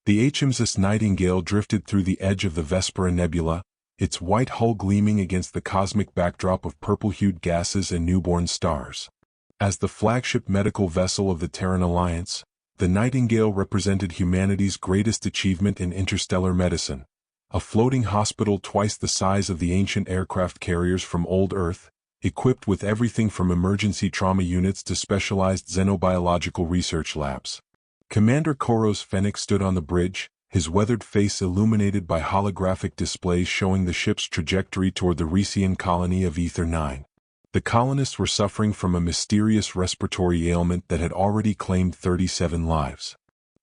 The HMS Nightingale drifted through the edge of the Vespera Nebula, its white hull gleaming against the cosmic backdrop of purple-hued gases and newborn stars. As the flagship medical vessel of the Terran Alliance, the Nightingale represented humanity's greatest achievement in interstellar medicine, a floating hospital twice the size of the ancient aircraft carriers from old Earth, equipped with everything from emergency trauma units to specialized xenobiological research labs. Commander Koros Fennec stood on the bridge, his weathered face illuminated by holographic displays showing the ship's trajectory toward the Resian colony of Ether 9. The colonists were suffering from a mysterious respiratory ailment that had already claimed 37 lives.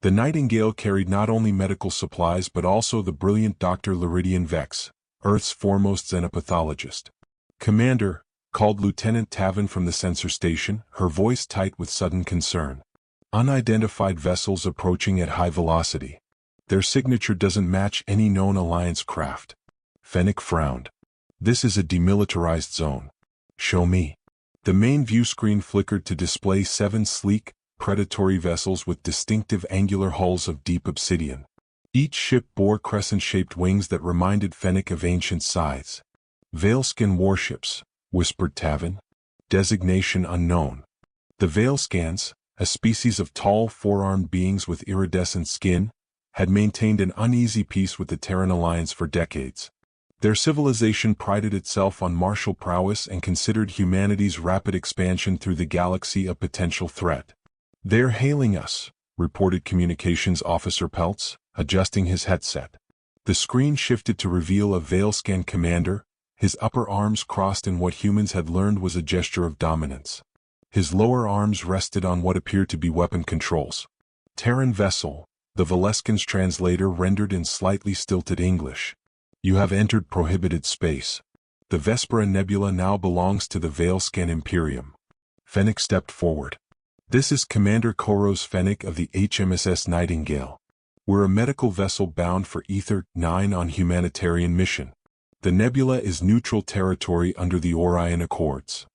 The Nightingale carried not only medical supplies but also the brilliant Dr. Liridian Vex, Earth's foremost xenopathologist. "Commander," called Lieutenant Tavin from the sensor station, her voice tight with sudden concern. "Unidentified vessels approaching at high velocity. Their signature doesn't match any known Alliance craft." Fennec frowned. "This is a demilitarized zone. Show me." The main view screen flickered to display 7 sleek, predatory vessels with distinctive angular hulls of deep obsidian. Each ship bore crescent-shaped wings that reminded Fennec of ancient scythes. "Veilscan warships," whispered Tavin. "Designation unknown." The Veilscans, a species of tall, four-armed beings with iridescent skin, had maintained an uneasy peace with the Terran Alliance for decades. Their civilization prided itself on martial prowess and considered humanity's rapid expansion through the galaxy a potential threat. "They're hailing us," reported Communications Officer Peltz, adjusting his headset. The screen shifted to reveal a Veilscan commander, his upper arms crossed in what humans had learned was a gesture of dominance. His lower arms rested on what appeared to be weapon controls. "Terran vessel," the Valescan's translator rendered in slightly stilted English. "You have entered prohibited space. The Vespera Nebula now belongs to the Veilscan Imperium." Fennec stepped forward. "This is Commander Koros Fennec of the HMS Nightingale. We're a medical vessel bound for Ether 9 on humanitarian mission. The nebula is neutral territory under the Orion Accords."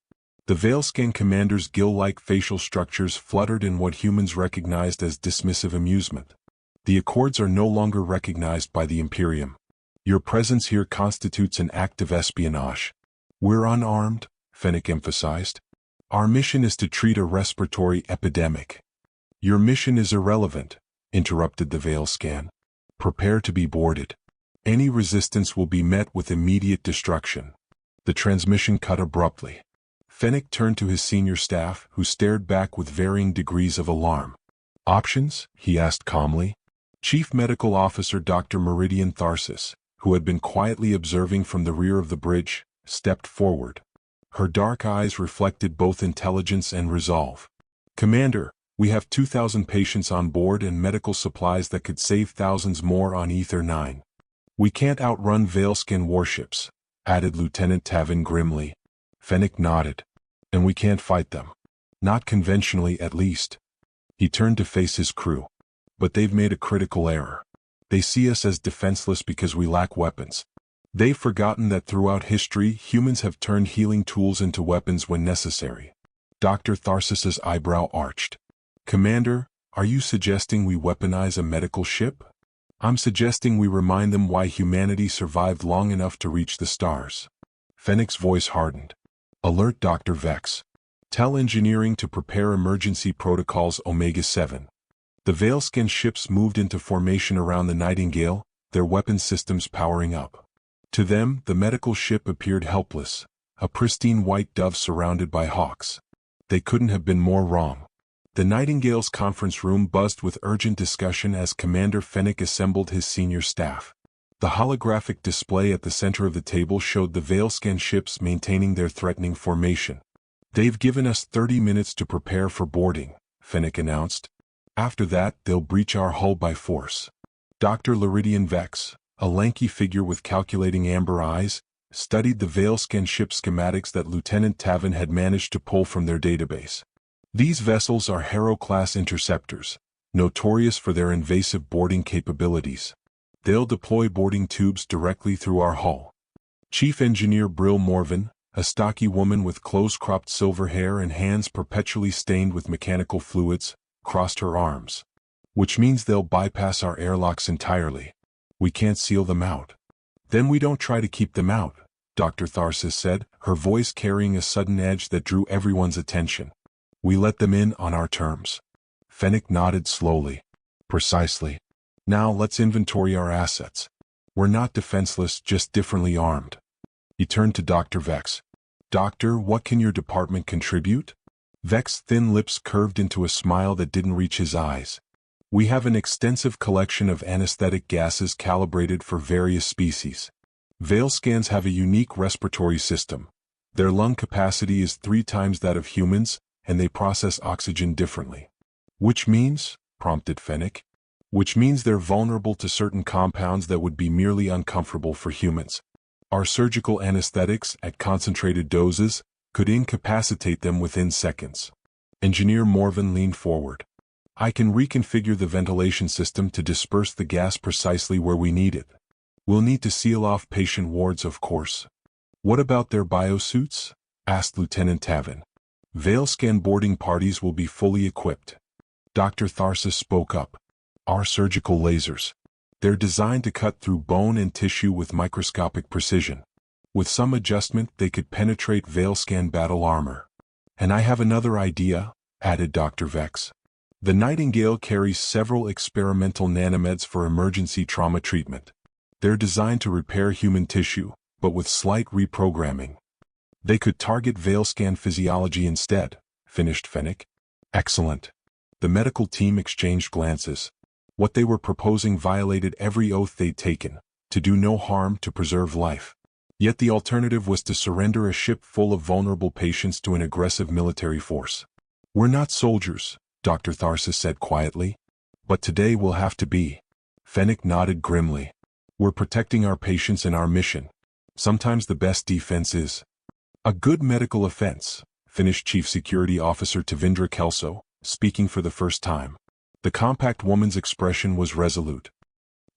The Veilscan commander's gill-like facial structures fluttered in what humans recognized as dismissive amusement. "The Accords are no longer recognized by the Imperium. Your presence here constitutes an act of espionage." "We're unarmed," Fennec emphasized. "Our mission is to treat a respiratory epidemic." "Your mission is irrelevant," interrupted the Veilscan. "Prepare to be boarded. Any resistance will be met with immediate destruction." The transmission cut abruptly. Fennec turned to his senior staff, who stared back with varying degrees of alarm. "Options?" he asked calmly. Chief Medical Officer Dr. Meridian Tharsis, who had been quietly observing from the rear of the bridge, stepped forward. Her dark eyes reflected both intelligence and resolve. "Commander, we have 2,000 patients on board and medical supplies that could save thousands more on Ether 9. We can't outrun Veilscan warships," added Lieutenant Tavin grimly. Fennec nodded. "And we can't fight them. Not conventionally, at least." He turned to face his crew. "But they've made a critical error. They see us as defenseless because we lack weapons. They've forgotten that throughout history humans have turned healing tools into weapons when necessary." Dr. Tharsis's eyebrow arched. "Commander, are you suggesting we weaponize a medical ship?" "I'm suggesting we remind them why humanity survived long enough to reach the stars." Fennec's voice hardened. "Alert Dr. Vex. Tell engineering to prepare emergency protocols Omega-7. The Veilscan ships moved into formation around the Nightingale, their weapon systems powering up. To them, the medical ship appeared helpless, a pristine white dove surrounded by hawks. They couldn't have been more wrong. The Nightingale's conference room buzzed with urgent discussion as Commander Fennec assembled his senior staff. The holographic display at the center of the table showed the Veilscan ships maintaining their threatening formation. "They've given us 30 minutes to prepare for boarding," Fennec announced. "After that, they'll breach our hull by force." Dr. Liridian Vex, a lanky figure with calculating amber eyes, studied the Veilscan ship schematics that Lieutenant Tavin had managed to pull from their database. "These vessels are Harrow-class interceptors, notorious for their invasive boarding capabilities. They'll deploy boarding tubes directly through our hull." Chief Engineer Brill Morvan, a stocky woman with close-cropped silver hair and hands perpetually stained with mechanical fluids, crossed her arms. which means they'll bypass our airlocks entirely. We can't seal them out. Then we don't try to keep them out, Dr. Tharsis said, her voice carrying a sudden edge that drew everyone's attention. We let them in on our terms. Fennec nodded slowly. Precisely. Now let's inventory our assets. We're not defenseless, just differently armed. He turned to Dr. Vex. Doctor, what can your department contribute? Vex's thin lips curved into a smile that didn't reach his eyes. We have an extensive collection of anesthetic gases calibrated for various species. Veilskans have a unique respiratory system. Their lung capacity is 3 times that of humans, and they process oxygen differently. Which means, prompted Fennec, which means they're vulnerable to certain compounds that would be merely uncomfortable for humans. Our surgical anesthetics, at concentrated doses, could incapacitate them within seconds. Engineer Morvan leaned forward. I can reconfigure the ventilation system to disperse the gas precisely where we need it. We'll need to seal off patient wards, of course. What about their biosuits? Asked Lieutenant Tavin. Veilscan boarding parties will be fully equipped. Dr. Tharsis spoke up. Our surgical lasers. They're designed to cut through bone and tissue with microscopic precision. With some adjustment, they could penetrate Veilscan battle armor. And I have another idea, added Dr. Vex. The Nightingale carries several experimental nanomeds for emergency trauma treatment. They're designed to repair human tissue, but with slight reprogramming. They could target Veilscan physiology instead, finished Fennec. Excellent. The medical team exchanged glances. What they were proposing violated every oath they'd taken, to do no harm, to preserve life. Yet the alternative was to surrender a ship full of vulnerable patients to an aggressive military force. We're not soldiers, Dr. Tharsis said quietly. But today we'll have to be. Fennec nodded grimly. We're protecting our patients and our mission. Sometimes the best defense is a good medical offense, finished Chief Security Officer Tavindra Kelso, speaking for the first time. The compact woman's expression was resolute.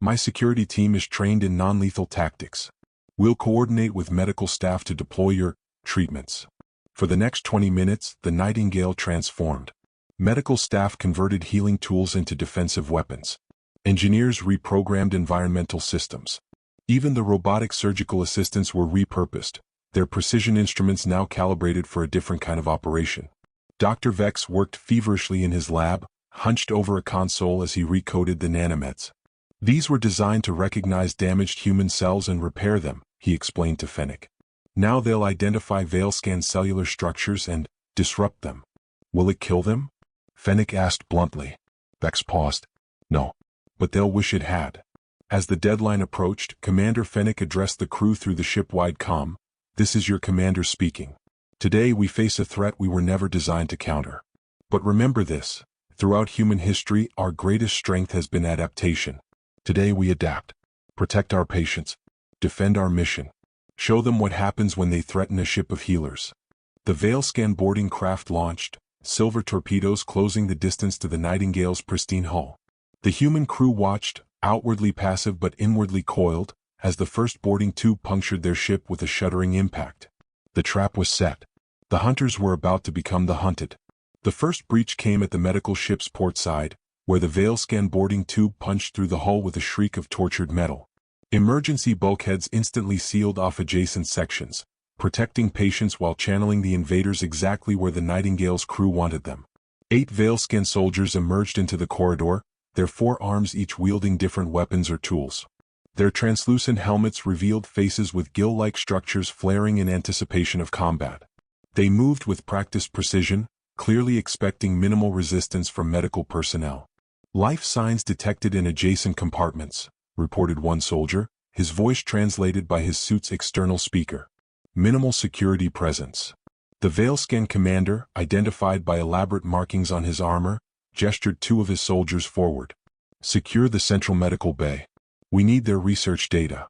My security team is trained in non-lethal tactics. We'll coordinate with medical staff to deploy your treatments. For the next 20 minutes, the Nightingale transformed. Medical staff converted healing tools into defensive weapons. Engineers reprogrammed environmental systems. Even the robotic surgical assistants were repurposed, their precision instruments now calibrated for a different kind of operation. Dr. Vex worked feverishly in his lab, hunched over a console as he recoded the nanomeds. These were designed to recognize damaged human cells and repair them, he explained to Fennec. Now they'll identify Veilscan cellular structures and disrupt them. Will it kill them? Fennec asked bluntly. Vex paused. No. But they'll wish it had. As the deadline approached, Commander Fennec addressed the crew through the ship-wide comm. This is your commander speaking. Today we face a threat we were never designed to counter. But remember this. Throughout human history, our greatest strength has been adaptation. Today we adapt. Protect our patients. Defend our mission. Show them what happens when they threaten a ship of healers. The Veilscan boarding craft launched, silver torpedoes closing the distance to the Nightingale's pristine hull. The human crew watched, outwardly passive but inwardly coiled, as the first boarding tube punctured their ship with a shuddering impact. The trap was set. The hunters were about to become the hunted. The first breach came at the medical ship's port side, where the Veilscan boarding tube punched through the hull with a shriek of tortured metal. Emergency bulkheads instantly sealed off adjacent sections, protecting patients while channeling the invaders exactly where the Nightingale's crew wanted them. 8 Veilscan soldiers emerged into the corridor, their 4 arms each wielding different weapons or tools. Their translucent helmets revealed faces with gill-like structures flaring in anticipation of combat. They moved with practiced precision, clearly expecting minimal resistance from medical personnel. Life signs detected in adjacent compartments, reported one soldier, his voice translated by his suit's external speaker. Minimal security presence. The Veilscan commander, identified by elaborate markings on his armor, gestured 2 of his soldiers forward. Secure the central medical bay. We need their research data.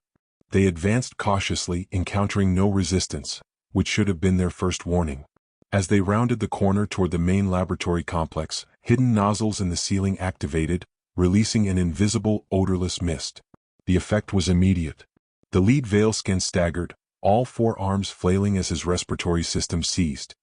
They advanced cautiously, encountering no resistance, which should have been their first warning. As they rounded the corner toward the main laboratory complex, hidden nozzles in the ceiling activated, releasing an invisible, odorless mist. The effect was immediate. The lead Veilscan staggered, all 4 arms flailing as his respiratory system seized.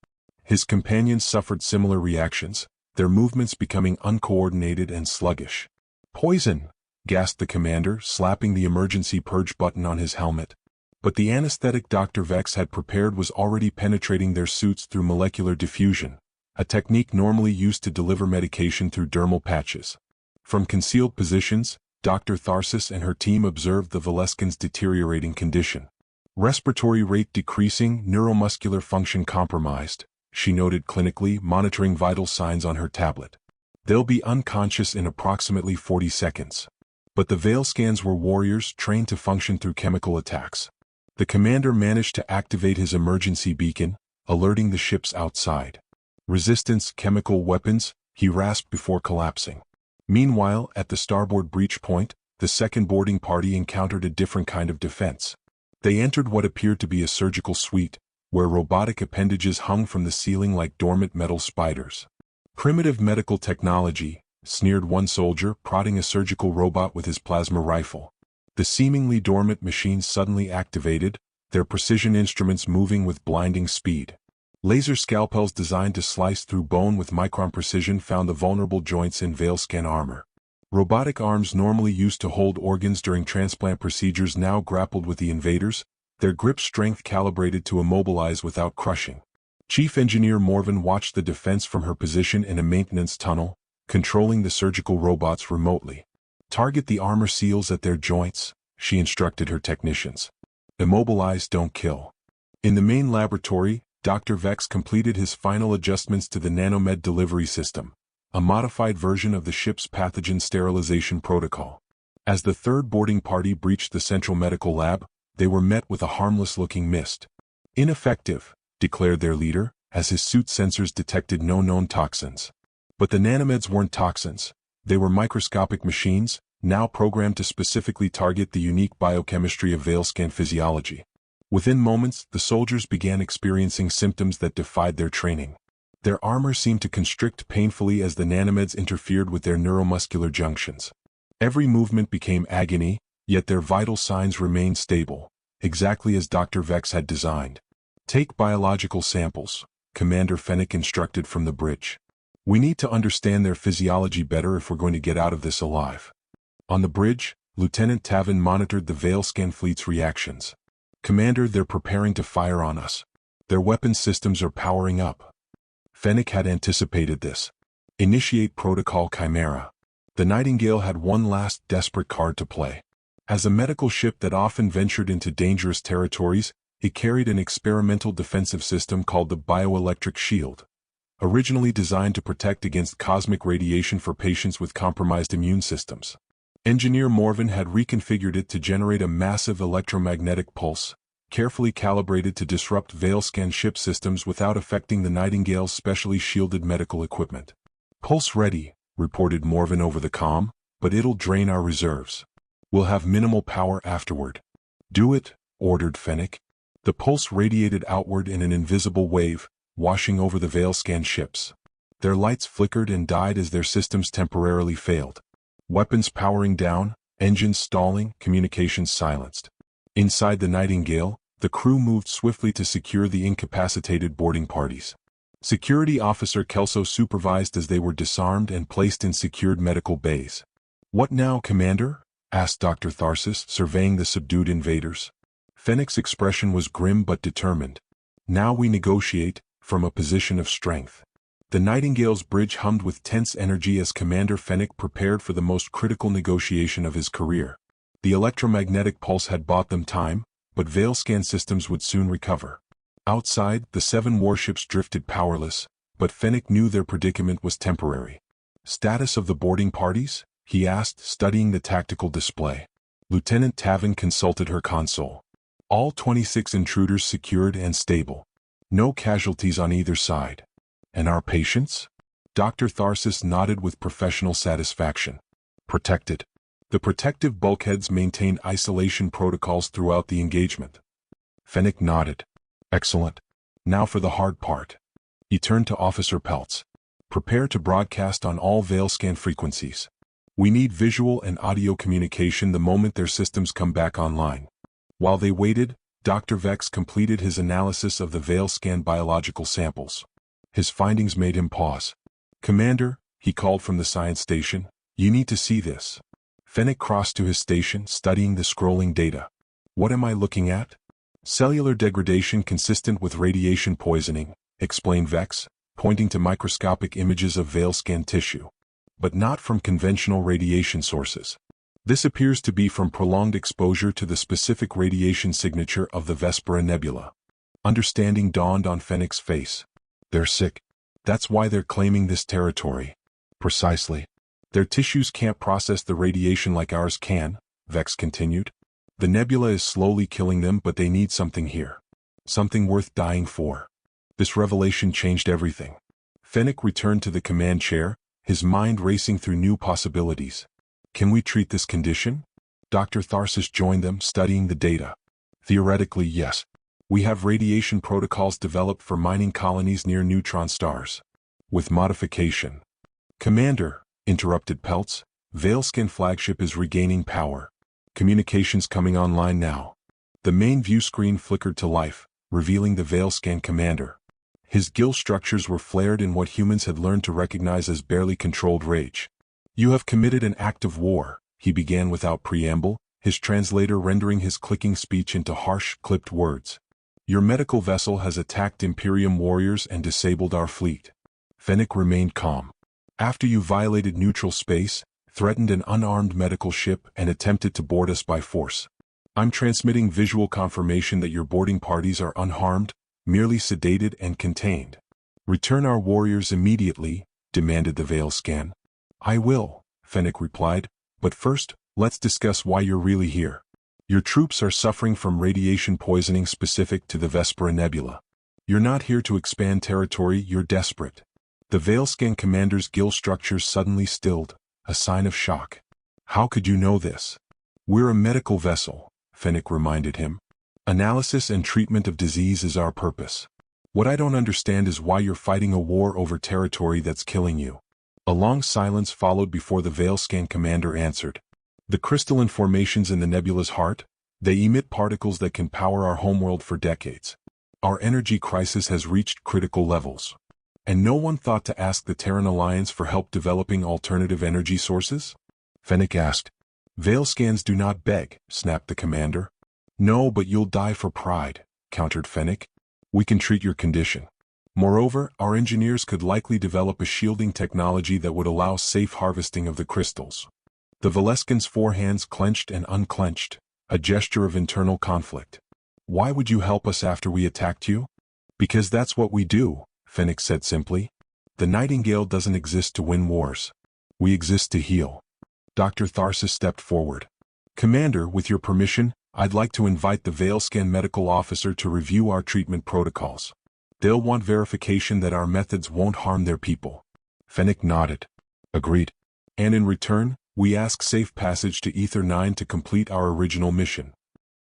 His companions suffered similar reactions, their movements becoming uncoordinated and sluggish. "Poison!" gasped the commander, slapping the emergency purge button on his helmet. But the anesthetic Dr. Vex had prepared was already penetrating their suits through molecular diffusion, a technique normally used to deliver medication through dermal patches. From concealed positions, Dr. Tharsis and her team observed the Valescan's deteriorating condition. Respiratory rate decreasing, neuromuscular function compromised, she noted clinically, monitoring vital signs on her tablet. "They'll be unconscious in approximately 40 seconds. But the Valescans were warriors trained to function through chemical attacks. The commander managed to activate his emergency beacon, alerting the ships outside. "Resistance, chemical weapons," he rasped before collapsing. Meanwhile, at the starboard breach point, the second boarding party encountered a different kind of defense. They entered what appeared to be a surgical suite, where robotic appendages hung from the ceiling like dormant metal spiders. "Primitive medical technology," sneered one soldier, prodding a surgical robot with his plasma rifle. The seemingly dormant machines suddenly activated, their precision instruments moving with blinding speed. Laser scalpels designed to slice through bone with micron precision found the vulnerable joints in Valescan armor. Robotic arms normally used to hold organs during transplant procedures now grappled with the invaders, their grip strength calibrated to immobilize without crushing. Chief Engineer Morvan watched the defense from her position in a maintenance tunnel, controlling the surgical robots remotely. "Target the armor seals at their joints," she instructed her technicians. "Immobilize, don't kill." In the main laboratory, Dr. Vex completed his final adjustments to the nanomed delivery system, a modified version of the ship's pathogen sterilization protocol. As the third boarding party breached the central medical lab, they were met with a harmless-looking mist. "Ineffective," declared their leader, as his suit sensors detected no known toxins. But the nanomeds weren't toxins. They were microscopic machines, now programmed to specifically target the unique biochemistry of Valescan physiology. Within moments, the soldiers began experiencing symptoms that defied their training. Their armor seemed to constrict painfully as the nanomeds interfered with their neuromuscular junctions. Every movement became agony, yet their vital signs remained stable, exactly as Dr. Vex had designed. "Take biological samples," Commander Fennec instructed from the bridge. "We need to understand their physiology better if we're going to get out of this alive." On the bridge, Lieutenant Tavin monitored the Valescan fleet's reactions. "Commander, they're preparing to fire on us. Their weapons systems are powering up." Fennec had anticipated this. "Initiate Protocol Chimera." The Nightingale had one last desperate card to play. As a medical ship that often ventured into dangerous territories, it carried an experimental defensive system called the Bioelectric Shield. Originally designed to protect against cosmic radiation for patients with compromised immune systems. Engineer Morvan had reconfigured it to generate a massive electromagnetic pulse, carefully calibrated to disrupt Valescan ship systems without affecting the Nightingale's specially shielded medical equipment. "Pulse ready," reported Morvan over the comm, "but it'll drain our reserves. We'll have minimal power afterward." "Do it," ordered Fennec. The pulse radiated outward in an invisible wave, washing over the Valescan ships. Their lights flickered and died as their systems temporarily failed. Weapons powering down, engines stalling, communications silenced. Inside the Nightingale, the crew moved swiftly to secure the incapacitated boarding parties. Security Officer Kelso supervised as they were disarmed and placed in secured medical bays. "What now, Commander?" asked Dr. Tharsis, surveying the subdued invaders. Fennec's expression was grim but determined. "Now we negotiate, from a position of strength." The Nightingale's bridge hummed with tense energy as Commander Fennec prepared for the most critical negotiation of his career. The electromagnetic pulse had bought them time, but Valescan systems would soon recover. Outside, the 7 warships drifted powerless, but Fennec knew their predicament was temporary. "Status of the boarding parties?" he asked, studying the tactical display. Lieutenant Tavin consulted her console. "All 26 intruders secured and stable. No casualties on either side." "And our patients?" Dr. Tharsis nodded with professional satisfaction. "Protected." The protective bulkheads maintained isolation protocols throughout the engagement. Fennec nodded. "Excellent. Now for the hard part." He turned to Officer Peltz. "Prepare to broadcast on all Valescan frequencies. We need visual and audio communication the moment their systems come back online." While they waited, Dr. Vex completed his analysis of the Valescan biological samples. His findings made him pause. "Commander," he called from the science station, "you need to see this." Fennec crossed to his station, studying the scrolling data. "What am I looking at?" "Cellular degradation consistent with radiation poisoning," explained Vex, pointing to microscopic images of veil scan tissue. "But not from conventional radiation sources. This appears to be from prolonged exposure to the specific radiation signature of the Vespera Nebula." Understanding dawned on Fennec's face. "They're sick. That's why they're claiming this territory." "Precisely. Their tissues can't process the radiation like ours can," Vex continued. "The nebula is slowly killing them, but they need something here. Something worth dying for." This revelation changed everything. Fennec returned to the command chair, his mind racing through new possibilities. "Can we treat this condition?" Dr. Tharsis joined them, studying the data. "Theoretically, yes. We have radiation protocols developed for mining colonies near neutron stars. With modification." "Commander," interrupted Peltz, "Veilskin flagship is regaining power. Communications coming online now." The main view screen flickered to life, revealing the Veilscan commander. His gill structures were flared in what humans had learned to recognize as barely controlled rage. "You have committed an act of war," he began without preamble, his translator rendering his clicking speech into harsh, clipped words. "Your medical vessel has attacked Imperium warriors and disabled our fleet." Fennec remained calm. "After you violated neutral space, threatened an unarmed medical ship, and attempted to board us by force. I'm transmitting visual confirmation that your boarding parties are unharmed, merely sedated and contained. Return our warriors immediately," demanded the Veil scan. "I will," Fennec replied, "but first, let's discuss why you're really here. Your troops are suffering from radiation poisoning specific to the Vespera Nebula. You're not here to expand territory, you're desperate." The Veilscan commander's gill structures suddenly stilled, a sign of shock. "How could you know this?" "We're a medical vessel," Fennec reminded him. "Analysis and treatment of disease is our purpose. What I don't understand is why you're fighting a war over territory that's killing you." A long silence followed before the Veilscan commander answered. "The crystalline formations in the nebula's heart, they emit particles that can power our homeworld for decades. Our energy crisis has reached critical levels. And no one thought to ask the Terran Alliance for help developing alternative energy sources?" Fennec asked. "Veilscans do not beg," snapped the commander. "No, but you'll die for pride," countered Fennec. "We can treat your condition. Moreover, our engineers could likely develop a shielding technology that would allow safe harvesting of the crystals." The Valescan's four hands clenched and unclenched, a gesture of internal conflict. "Why would you help us after we attacked you?" "Because that's what we do," Fennec said simply. "The Nightingale doesn't exist to win wars. We exist to heal." Dr. Tharsis stepped forward. "Commander, with your permission, I'd like to invite the Veilscan medical officer to review our treatment protocols. They'll want verification that our methods won't harm their people." Fennec nodded. "Agreed. And in return, we ask safe passage to Ether 9 to complete our original mission."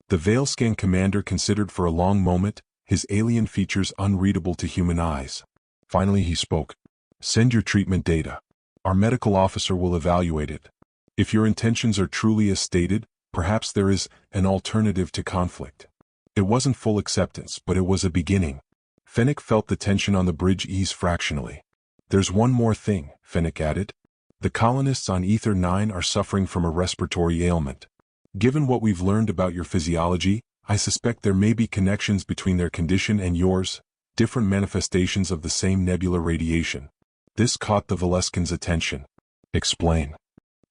The Veilscan commander considered for a long moment, his alien features unreadable to human eyes. Finally he spoke. "Send your treatment data. Our medical officer will evaluate it. If your intentions are truly as stated, perhaps there is an alternative to conflict." It wasn't full acceptance, but it was a beginning. Fennec felt the tension on the bridge ease fractionally. "There's one more thing," Fennec added. "The colonists on Ether 9 are suffering from a respiratory ailment. Given what we've learned about your physiology, I suspect there may be connections between their condition and yours, different manifestations of the same nebular radiation." This caught the Valescan's attention. "Explain."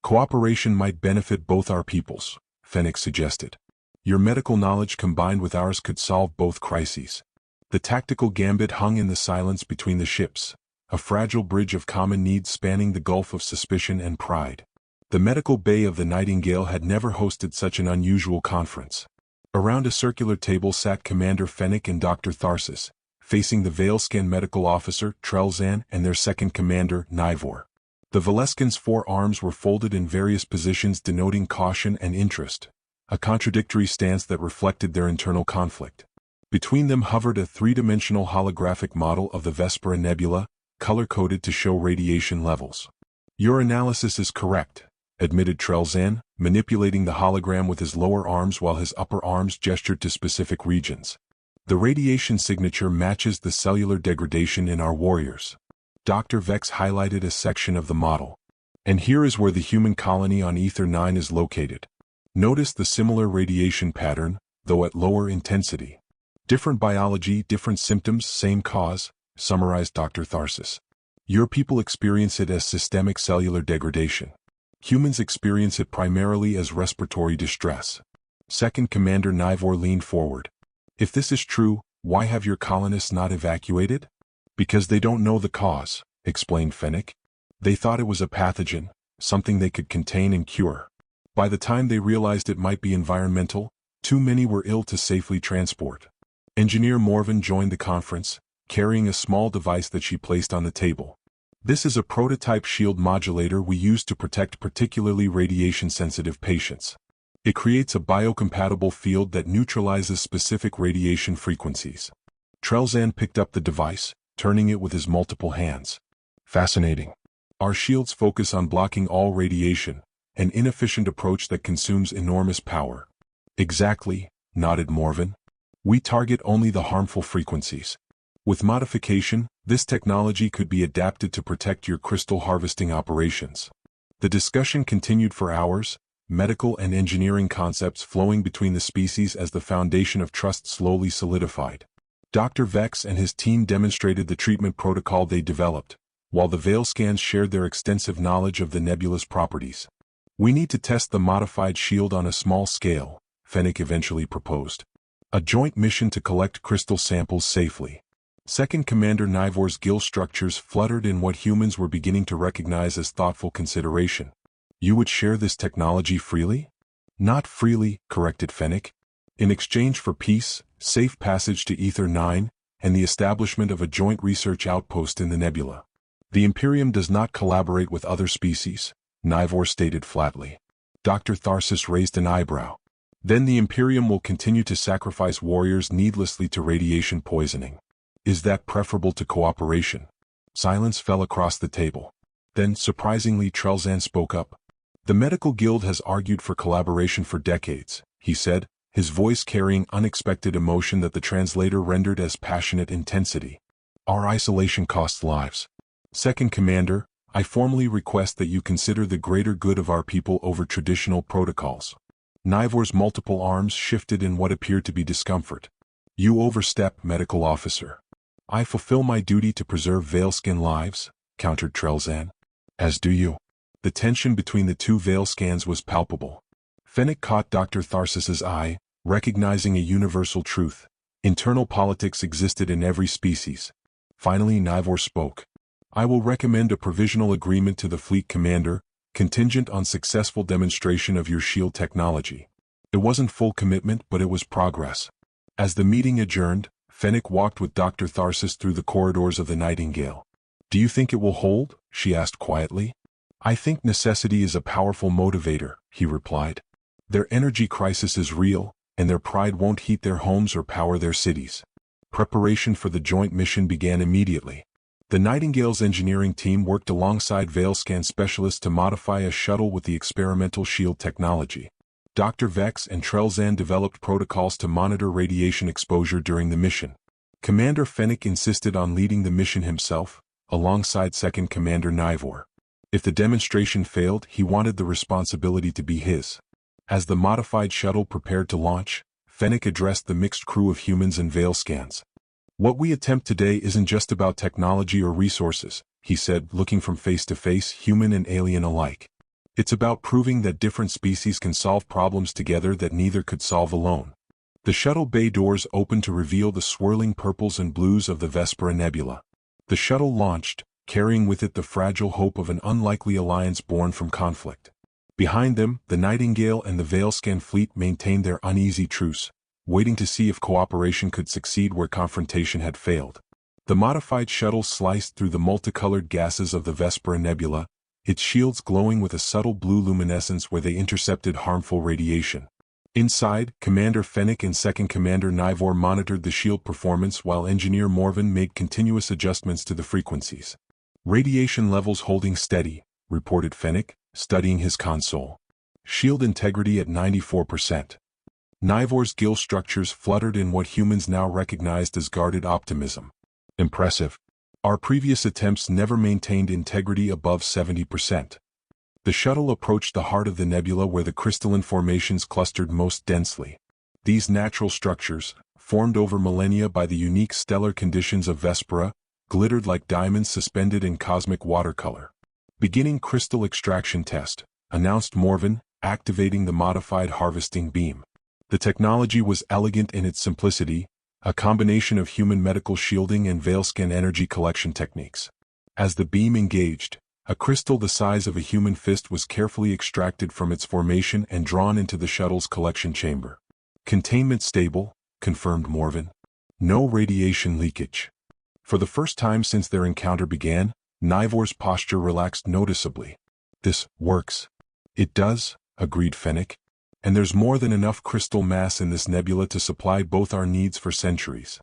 "Cooperation might benefit both our peoples," Fennec suggested. "Your medical knowledge combined with ours could solve both crises." The tactical gambit hung in the silence between the ships, a fragile bridge of common needs spanning the gulf of suspicion and pride. The medical bay of the Nightingale had never hosted such an unusual conference. Around a circular table sat Commander Fennec and Dr. Tharsis, facing the Veilscan medical officer, Trelzan, and their second commander, Nivor. The Valescan's four arms were folded in various positions denoting caution and interest, a contradictory stance that reflected their internal conflict. Between them hovered a three-dimensional holographic model of the Vespera Nebula, color-coded to show radiation levels. "Your analysis is correct," admitted Trelzan, manipulating the hologram with his lower arms while his upper arms gestured to specific regions. "The radiation signature matches the cellular degradation in our warriors. Dr. Vex highlighted a section of the model. And here is where the human colony on Ether 9 is located. Notice the similar radiation pattern, though at lower intensity. Different biology, different symptoms, same cause, summarized Dr. Tharsis. Your people experience it as systemic cellular degradation. Humans experience it primarily as respiratory distress. Second Commander Nivor leaned forward. If this is true, why have your colonists not evacuated? Because they don't know the cause, explained Fennec. They thought it was a pathogen, something they could contain and cure. By the time they realized it might be environmental, too many were ill to safely transport. Engineer Morvan joined the conference, carrying a small device that she placed on the table. This is a prototype shield modulator we use to protect particularly radiation-sensitive patients. It creates a biocompatible field that neutralizes specific radiation frequencies. Trelzan picked up the device, turning it with his multiple hands. Fascinating. Our shields focus on blocking all radiation, an inefficient approach that consumes enormous power. Exactly, nodded Morvan. We target only the harmful frequencies. With modification, this technology could be adapted to protect your crystal harvesting operations. The discussion continued for hours, medical and engineering concepts flowing between the species as the foundation of trust slowly solidified. Dr. Vex and his team demonstrated the treatment protocol they developed, while the Veil scans shared their extensive knowledge of the nebula's properties. We need to test the modified shield on a small scale, Fennec eventually proposed. A joint mission to collect crystal samples safely. Second Commander Nivor's gill structures fluttered in what humans were beginning to recognize as thoughtful consideration. You would share this technology freely? Not freely, corrected Fennec. In exchange for peace, safe passage to Ether 9, and the establishment of a joint research outpost in the nebula. The Imperium does not collaborate with other species, Nivor stated flatly. Dr. Tharsis raised an eyebrow. Then the Imperium will continue to sacrifice warriors needlessly to radiation poisoning. Is that preferable to cooperation? Silence fell across the table. Then, surprisingly, Trelzan spoke up. The Medical Guild has argued for collaboration for decades, he said, his voice carrying unexpected emotion that the translator rendered as passionate intensity. Our isolation costs lives. Second Commander, I formally request that you consider the greater good of our people over traditional protocols. Nivor's multiple arms shifted in what appeared to be discomfort. You overstep, Medical Officer. I fulfill my duty to preserve Veilskin lives, countered Trelzan. As do you. The tension between the two Veil scans was palpable. Fennec caught Dr. Tharsis's eye, recognizing a universal truth. Internal politics existed in every species. Finally Nivor spoke. I will recommend a provisional agreement to the fleet commander, contingent on successful demonstration of your shield technology. It wasn't full commitment, but it was progress. As the meeting adjourned, Fennec walked with Dr. Tharsis through the corridors of the Nightingale. Do you think it will hold? She asked quietly. I think necessity is a powerful motivator, he replied. Their energy crisis is real, and their pride won't heat their homes or power their cities. Preparation for the joint mission began immediately. The Nightingale's engineering team worked alongside Veilscan specialists to modify a shuttle with the experimental shield technology. Dr. Vex and Trelzan developed protocols to monitor radiation exposure during the mission. Commander Fennec insisted on leading the mission himself, alongside Second Commander Nivor. If the demonstration failed, he wanted the responsibility to be his. As the modified shuttle prepared to launch, Fennec addressed the mixed crew of humans and Veilscans. What we attempt today isn't just about technology or resources, he said, looking from face to face, human and alien alike. It's about proving that different species can solve problems together that neither could solve alone. The shuttle bay doors opened to reveal the swirling purples and blues of the Vespera Nebula. The shuttle launched, carrying with it the fragile hope of an unlikely alliance born from conflict. Behind them, the Nightingale and the Veilscan fleet maintained their uneasy truce, waiting to see if cooperation could succeed where confrontation had failed. The modified shuttle sliced through the multicolored gases of the Vespera Nebula, its shields glowing with a subtle blue luminescence where they intercepted harmful radiation. Inside, Commander Fennec and Second Commander Nivor monitored the shield performance while Engineer Morvan made continuous adjustments to the frequencies. Radiation levels holding steady, reported Fennec, studying his console. Shield integrity at 94%. Nivor's gill structures fluttered in what humans now recognized as guarded optimism. Impressive. Our previous attempts never maintained integrity above 70%. The shuttle approached the heart of the nebula where the crystalline formations clustered most densely. These natural structures, formed over millennia by the unique stellar conditions of Vespera, glittered like diamonds suspended in cosmic watercolor. "Beginning crystal extraction test," announced Morven, activating the modified harvesting beam. The technology was elegant in its simplicity, a combination of human medical shielding and veilscan energy collection techniques. As the beam engaged, a crystal the size of a human fist was carefully extracted from its formation and drawn into the shuttle's collection chamber. "Containment stable," confirmed Morven. "No radiation leakage." For the first time since their encounter began, Nivor's posture relaxed noticeably. "This works." "It does," agreed Fennec. "And there's more than enough crystal mass in this nebula to supply both our needs for centuries."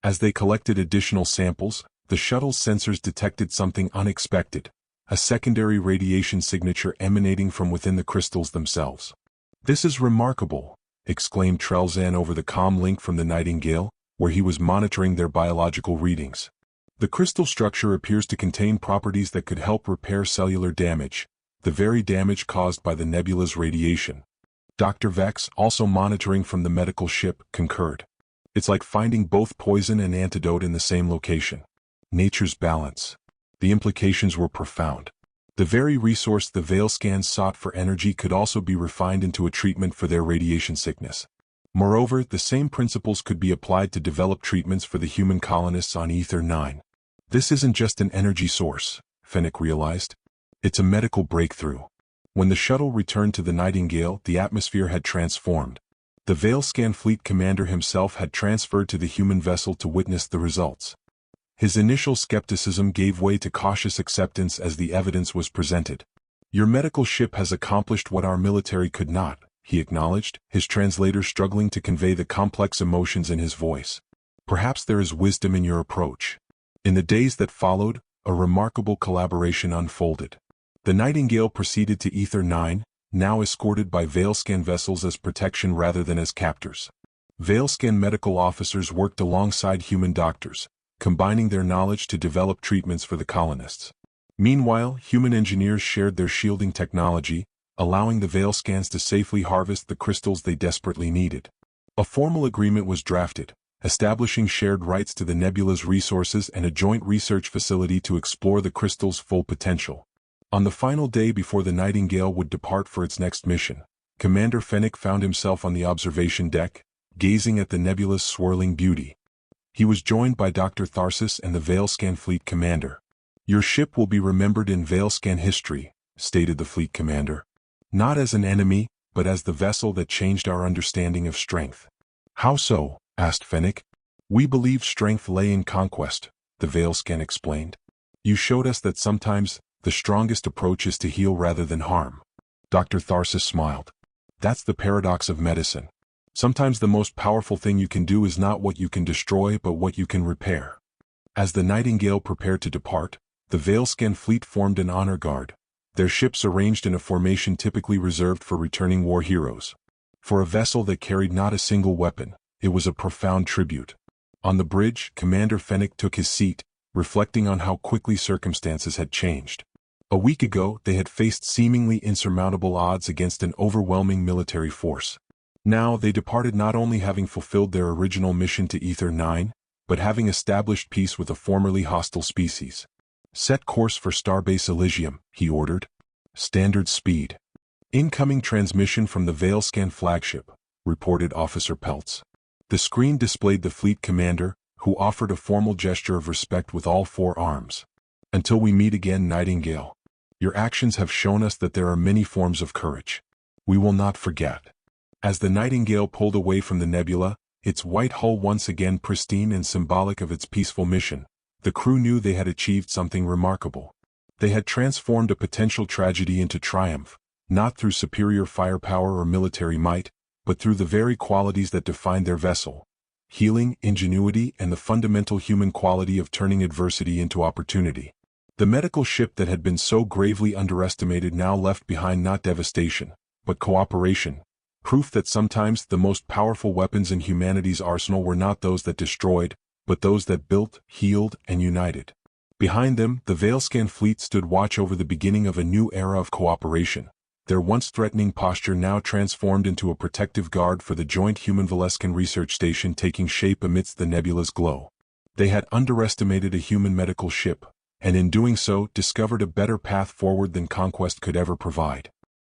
As they collected additional samples, the shuttle's sensors detected something unexpected, a secondary radiation signature emanating from within the crystals themselves. "This is remarkable," exclaimed Trelzan over the comm link from the Nightingale, where he was monitoring their biological readings. "The crystal structure appears to contain properties that could help repair cellular damage, the very damage caused by the nebula's radiation." Dr. Vex, also monitoring from the medical ship, concurred. "It's like finding both poison and antidote in the same location. Nature's balance." The implications were profound. The very resource the Veilscans sought for energy could also be refined into a treatment for their radiation sickness. Moreover, the same principles could be applied to develop treatments for the human colonists on Ether 9. "This isn't just an energy source," Fennec realized. "It's a medical breakthrough." When the shuttle returned to the Nightingale, the atmosphere had transformed. The Veilscan fleet commander himself had transferred to the human vessel to witness the results. His initial skepticism gave way to cautious acceptance as the evidence was presented. "Your medical ship has accomplished what our military could not," he acknowledged, his translator struggling to convey the complex emotions in his voice. "Perhaps there is wisdom in your approach." In the days that followed, a remarkable collaboration unfolded. The Nightingale proceeded to Ether 9, now escorted by Veilscan vessels as protection rather than as captors. Veilscan medical officers worked alongside human doctors, combining their knowledge to develop treatments for the colonists. Meanwhile, human engineers shared their shielding technology, allowing the Veilscans to safely harvest the crystals they desperately needed. A formal agreement was drafted, establishing shared rights to the nebula's resources and a joint research facility to explore the crystal's full potential. On the final day before the Nightingale would depart for its next mission, Commander Fennec found himself on the observation deck, gazing at the nebula's swirling beauty. He was joined by Dr. Tharsis and the Veilscan fleet commander. "Your ship will be remembered in Veilscan history," stated the fleet commander. "Not as an enemy, but as the vessel that changed our understanding of strength." "How so?" asked Fennec. "We believed strength lay in conquest," the Veilscan explained. "You showed us that sometimes the strongest approach is to heal rather than harm." Dr. Tharsis smiled. "That's the paradox of medicine. Sometimes the most powerful thing you can do is not what you can destroy but what you can repair." As the Nightingale prepared to depart, the Veilscan fleet formed an honor guard, their ships arranged in a formation typically reserved for returning war heroes. For a vessel that carried not a single weapon, it was a profound tribute. On the bridge, Commander Fennec took his seat, reflecting on how quickly circumstances had changed. A week ago, they had faced seemingly insurmountable odds against an overwhelming military force. Now they departed not only having fulfilled their original mission to Ether 9, but having established peace with a formerly hostile species. "Set course for Starbase Elysium," he ordered. "Standard speed." "Incoming transmission from the Veilscan flagship," reported Officer Peltz. The screen displayed the fleet commander, who offered a formal gesture of respect with all four arms. "Until we meet again, Nightingale. Your actions have shown us that there are many forms of courage. We will not forget." As the Nightingale pulled away from the nebula, its white hull once again pristine and symbolic of its peaceful mission, the crew knew they had achieved something remarkable. They had transformed a potential tragedy into triumph, not through superior firepower or military might, but through the very qualities that defined their vessel: healing, ingenuity, and the fundamental human quality of turning adversity into opportunity. The medical ship that had been so gravely underestimated now left behind not devastation, but cooperation, proof that sometimes the most powerful weapons in humanity's arsenal were not those that destroyed, but those that built, healed, and united. Behind them, the Veilscan fleet stood watch over the beginning of a new era of cooperation, their once threatening posture now transformed into a protective guard for the joint human-Veilscan research station taking shape amidst the nebula's glow. They had underestimated a human medical ship, and in doing so discovered a better path forward than conquest could ever provide.